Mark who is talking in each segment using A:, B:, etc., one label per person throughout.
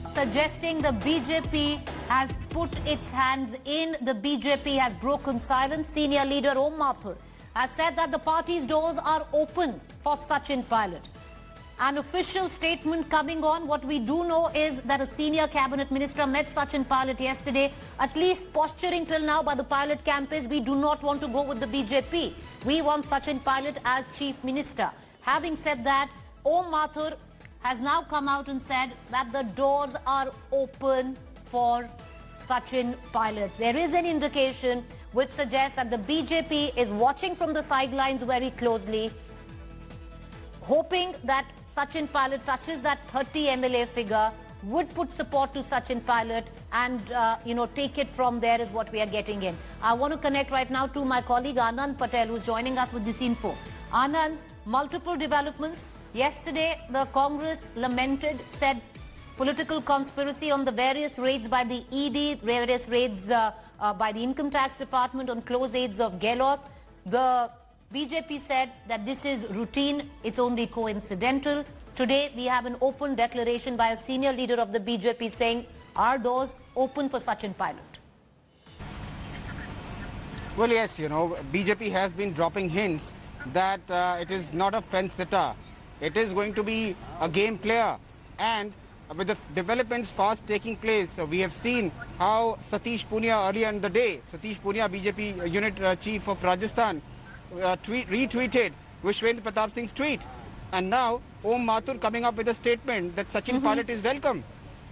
A: suggesting the BJP has put its hands in. The BJP has broken silence. Senior leader Om Mathur has said that the party's doors are open for Sachin Pilot. An official statement coming on. What we do know is that a senior cabinet minister met Sachin Pilot yesterday. At least posturing till now by the Pilot camp is we do not want to go with the BJP. We want Sachin Pilot as chief minister. Having said that, Om Mathur has now come out and said that the doors are open for Sachin Pilot. There is an indication which suggests that the BJP is watching from the sidelines very closely, hoping that Sachin Pilot touches that 30 MLA figure, would put support to Sachin Pilot and, take it from there is what we are getting in. I want to connect right now to my colleague Anand Patel, who's joining us with this info. Anand, multiple developments. Yesterday, the Congress lamented, said political conspiracy on the various raids by the ED, various raids by the Income Tax Department on close aides of Gehlot. The BJP said that this is routine, it's only coincidental. Today, we have an open declaration by a senior leader of the BJP saying our doors open for Sachin Pilot.
B: Well, yes, BJP has been dropping hints that it is not a fence sitter. It is going to be a game player. And with the developments fast taking place, we have seen how Satish Punia earlier in the day, Satish Punia, BJP unit chief of Rajasthan, retweeted Vishwendra Pratap Singh's tweet. And now Om Mathur coming up with a statement that Sachin Pilot is welcome.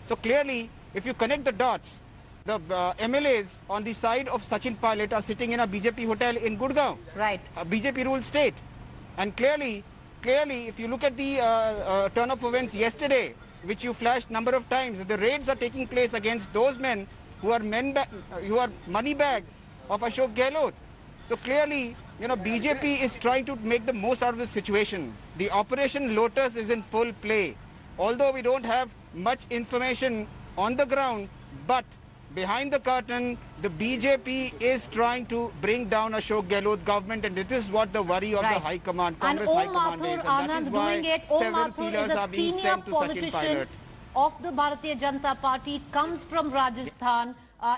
B: So clearly, if you connect the dots, the MLAs on the side of Sachin Pilot are sitting in a BJP hotel in Gurgaon,
A: right?
B: A BJP ruled state. And clearly, if you look at the turn of events yesterday, which you flashed number of times, the raids are taking place against those men who are money bag of Ashok Gehlot. So clearly, BJP is trying to make the most out of this situation. The Operation Lotus is in full play. Although we don't have much information on the ground, but behind the curtain, the BJP is trying to bring down Ashok Gehlot government, and this is what the worry of the High Command, Congress High Command is. And that is why several pillars are being sent to Sachin Pilot.
A: Of the Bharatiya Janata Party, comes from Rajasthan,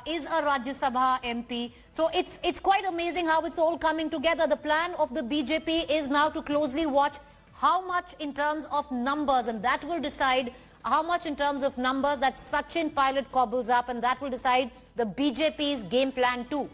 A: is a Rajya Sabha MP. So it's quite amazing how it's all coming together. The plan of the BJP is now to closely watch how much in terms of numbers, and that will decide how much in terms of numbers that Sachin Pilot cobbles up, and that will decide the BJP's game plan too.